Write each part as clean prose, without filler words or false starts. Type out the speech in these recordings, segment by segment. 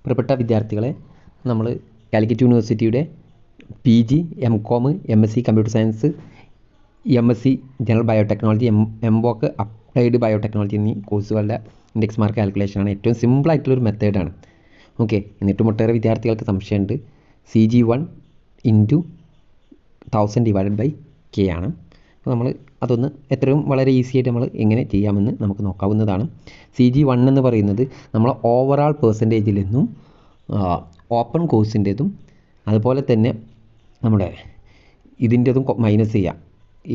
പ്രിയപ്പെട്ട വിദ്യാർത്ഥികളെ, നമ്മൾ കാലിക്കറ്റ് യൂണിവേഴ്സിറ്റിയുടെ PG, MCOM, MSc computer science, MSc general biotechnology, MBOC applied biotechnology എന്നീ കോഴ്സുകളുടെ ഇൻഡെക്സ് മാർക്ക് കാൽക്കുലേഷനാണ്. ഏറ്റവും സിമ്പിളായിട്ടുള്ളൊരു മെത്തേഡാണ്. ഓക്കെ, എന്നിട്ടും ഒട്ടേറെ വിദ്യാർത്ഥികൾക്ക് സംശയമുണ്ട്. CG1 × 1000/K ആണ്. അപ്പോൾ നമ്മൾ അതൊന്ന് എത്രയും വളരെ ഈസി ആയിട്ട് നമ്മൾ എങ്ങനെ ചെയ്യാമെന്ന് നമുക്ക് നോക്കാവുന്നതാണ്. CG1 എന്ന് പറയുന്നത് നമ്മൾ ഓവറാൾ പെർസെൻറ്റേജിൽ നിന്നും ഓപ്പൺ കോഴ്സിൻ്റെതും അതുപോലെ തന്നെ നമ്മുടെ ഇതിൻ്റെതും മൈനസ് ചെയ്യാം.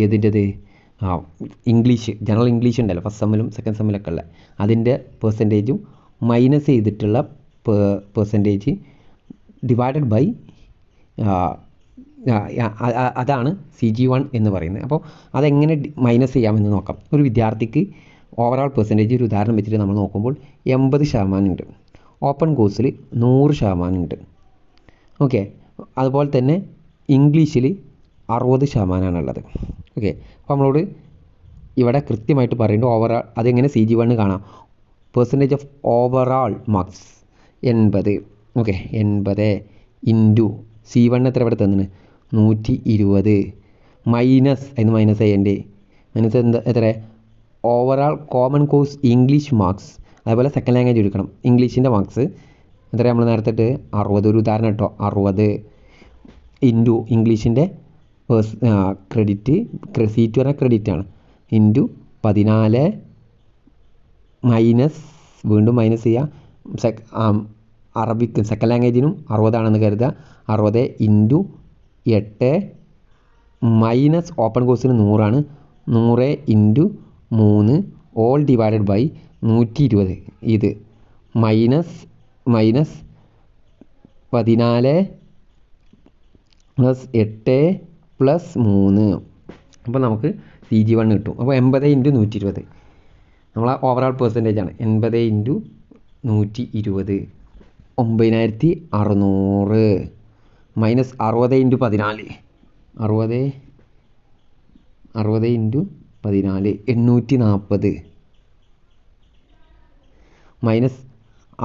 ഏതിൻ്റെത്? ഇംഗ്ലീഷ്, ജനറൽ ഇംഗ്ലീഷ് ഉണ്ടല്ലോ, ഫസ്റ്റ് സെമ്മിലും സെക്കൻഡ് സെമ്മിലൊക്കെ ഉള്ള അതിൻ്റെ പെർസെൻറ്റേജും മൈനസ് ചെയ്തിട്ടുള്ള പെർസെൻറ്റേജ് ഡിവൈഡഡ് ബൈ അതാണ് CG1 എന്ന് പറയുന്നത്. അപ്പോൾ അതെങ്ങനെ മൈനസ് ചെയ്യാമെന്ന് നോക്കാം. ഒരു വിദ്യാർത്ഥിക്ക് ഓവറാൾ പെർസെൻറ്റേജ് ഒരു ഉദാഹരണം വെച്ചിട്ട് നമ്മൾ നോക്കുമ്പോൾ 80% ഉണ്ട്. ഓപ്പൺ കോഴ്സിൽ 100% ഉണ്ട്. ഓക്കെ, അതുപോലെ തന്നെ ഇംഗ്ലീഷിൽ 60% ഉള്ളത്. ഓക്കെ, അപ്പോൾ നമ്മളോട് ഇവിടെ കൃത്യമായിട്ട് പറയുന്നുണ്ട് ഓവറാൾ അതെങ്ങനെ CG1 കാണാം. Percentage of overall marks 80. Okay, 80 into C1 എത്ര ഇവിടെ തന്നിന് 120 മൈനസ് അതിന് മൈനസ് ചെയ്യേണ്ടേ. മൈനസ് എത്ര? Overall common course English marks, അതുപോലെ സെക്കൻഡ് ലാംഗ്വേജ് എടുക്കണം. ഇംഗ്ലീഷിൻ്റെ മാർക്സ് എത്ര നമ്മൾ നേരത്തെ 60, ഒരു ഉദാഹരണം കേട്ടോ, 60 ഇൻറ്റു ഇംഗ്ലീഷിൻ്റെ ക്രെഡിറ്റ്, C2 പറഞ്ഞാൽ ക്രെഡിറ്റ് ആണ്, ഇൻറ്റു 14 മൈനസ് വീണ്ടും മൈനസ് ചെയ്യുക. അറബിക്ക് സെക്കൻഡ് ലാംഗ്വേജിനും 60 കരുതുക. 60 ഇൻറ്റു 8 മൈനസ് ഓപ്പൺ കോഴ്സിന് 100 100 ഇൻറ്റു 3 ഓൾ ഡിവൈഡഡ് ബൈ 120. ഇത് മൈനസ് 14 പ്ലസ് 8 പ്ലസ് 3. അപ്പോൾ നമുക്ക് CG1 കിട്ടും. അപ്പോൾ 80 ഇൻറ്റു 120 നമ്മളെ ഓവറാൾ പെർസെൻറ്റേജ് ആണ്. 80 into 120 9600 minus 60 into 14 60 into 14 840 minus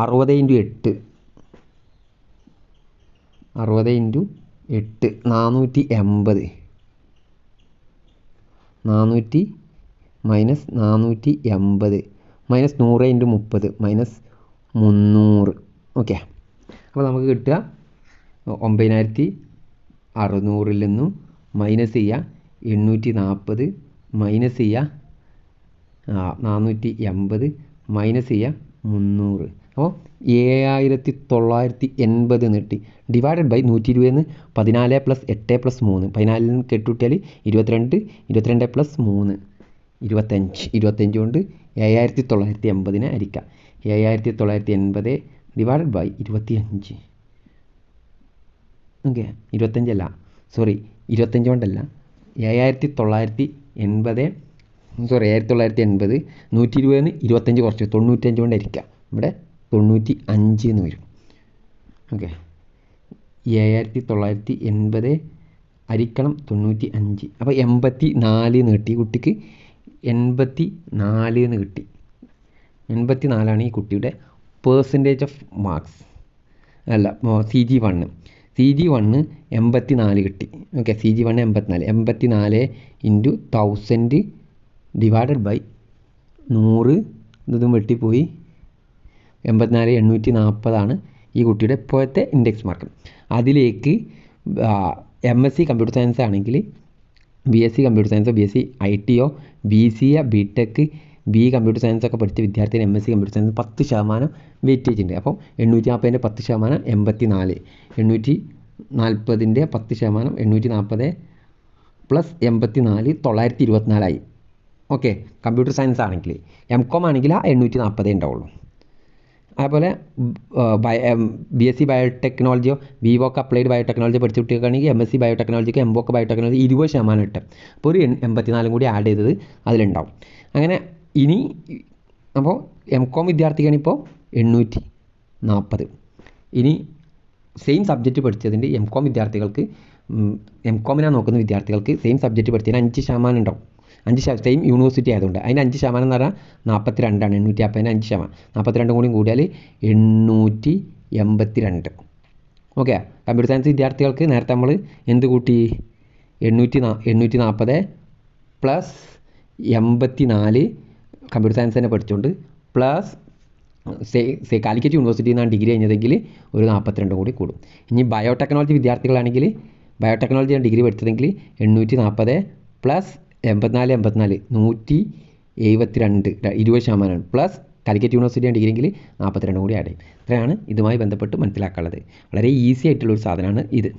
60 into 8 60 into 8 480 minus 480 minus 100 into 30 minus 300. Okay, അപ്പോൾ നമുക്ക് കിട്ടുക 9600 നിന്നും മൈനസ് ചെയ്യുക 840 മൈനസ് ചെയ്യുക 480 മൈനസ് ചെയ്യുക 300. അപ്പോൾ 7980 കിട്ടി. ഡിവൈഡഡ് ബൈ 120 14 പ്ലസ് 8 പ്ലസ് 3 14 കെട്ടുകൂട്ടിയാൽ 22 പ്ലസ് 3 25 കൊണ്ട് 7980 ഹരിക്കാം. 7980 ഡിവൈഡഡ് ബൈ 25. ഓക്കെ, 25 കൊണ്ടല്ല 7980 1980 120 25 കുറച്ച് 95 കൊണ്ട് ഹരിക്കാം. ഇവിടെ 95 എന്ന് വരും. ഓക്കെ, 7980 ഹരിക്കണം 95. അപ്പോൾ 84 എന്ന് കിട്ടി. കുട്ടിക്ക് 84 എന്ന് കിട്ടി. 84 ഈ കുട്ടിയുടെ പേഴ്സൻറ്റേജ് ഓഫ് മാർക്സ്. അല്ല, CG1 84 കിട്ടി. Okay, CG1 84 into 1000 divided by 100 ഇതും വെട്ടിപ്പോയി. 84 840 ഈ കുട്ടിയുടെ ഇപ്പോഴത്തെ ഇൻഡെക്സ് മാർക്ക്. അതിലേക്ക് MSc കമ്പ്യൂട്ടർ സയൻസ് ആണെങ്കിൽ BSc കമ്പ്യൂട്ടർ സയൻസോ BSc IT BC BTech BE computer science ഒക്കെ പഠിച്ച വിദ്യാർത്ഥിന് MSc കമ്പ്യൂട്ടർ സയൻസ് 10% വെയിറ്റേജ് ഉണ്ട്. അപ്പോൾ 840 10% 84, 840 10% 840 പ്ലസ് 84 924 ഓക്കെ, കമ്പ്യൂട്ടർ സയൻസ് ആണെങ്കിൽ. MCOM ആണെങ്കിൽ 840 ഉണ്ടാവുള്ളൂ. അതുപോലെ BSc ബയോടെക്നോളജിയോ BVOC അപ്ലൈഡ് ബയോടെക്നോളജി പഠിച്ച കുട്ടികൾക്കാണെങ്കിൽ MSc ബയോടെക്നോളജിക്ക് MBOC ബയോടെക്നോളജി 20% കിട്ടും. അപ്പോൾ ഒരു 84 കൂടി ആഡ് ചെയ്തത് അതിലുണ്ടാവും. അങ്ങനെ ഇനി അപ്പോൾ MCOM വിദ്യാർത്ഥിക്കാണിപ്പോൾ 840. ഇനി സെയിം സബ്ജക്റ്റ് പഠിച്ചതിൻ്റെ MCOM വിദ്യാർത്ഥികൾക്ക് MCOമിനാണ് നോക്കുന്ന വിദ്യാർത്ഥികൾക്ക് സെയിം സബ്ജക്റ്റ് പഠിച്ചതിന് 5% ഉണ്ടാവും. 5% സെയിം യൂണിവേഴ്സിറ്റി ആയതുകൊണ്ട് അതിന് 5% എന്ന് പറഞ്ഞാൽ 42 840 5%. 42 കൂടി കൂടിയാൽ 82. ഓക്കെ, കമ്പ്യൂട്ടർ സയൻസ് വിദ്യാർത്ഥികൾക്ക് നേരത്തെ നമ്മൾ എന്ത് കൂട്ടി 840 പ്ലസ് 84 കമ്പ്യൂട്ടർ സയൻസ് തന്നെ പഠിച്ചുകൊണ്ട് പ്ലസ് കാലിക്കറ്റ് യൂണിവേഴ്സിറ്റിയിൽ നിന്നാണ് ഡിഗ്രി കഴിഞ്ഞതെങ്കിൽ ഒരു 42 കൂടി കൂടും. ഇനി ബയോടെക്നോളജി വിദ്യാർത്ഥികളാണെങ്കിൽ ബയോടെക്നോളജിയാണ് ഡിഗ്രി പഠിച്ചതെങ്കിൽ 840 പ്ലസ് 84 172 20% പ്ലസ് കാലിക്കറ്റ് യൂണിവേഴ്സിറ്റിയാണ് ഡിഗ്രിയെങ്കിൽ 42 കൂടി ആഡ് ചെയ്യും. ഇത്രയാണ് ഇതുമായി ബന്ധപ്പെട്ട് മനസ്സിലാക്കാനുള്ളത്. വളരെ ഈസി ആയിട്ടുള്ളൊരു സാധനമാണ് ഇത്.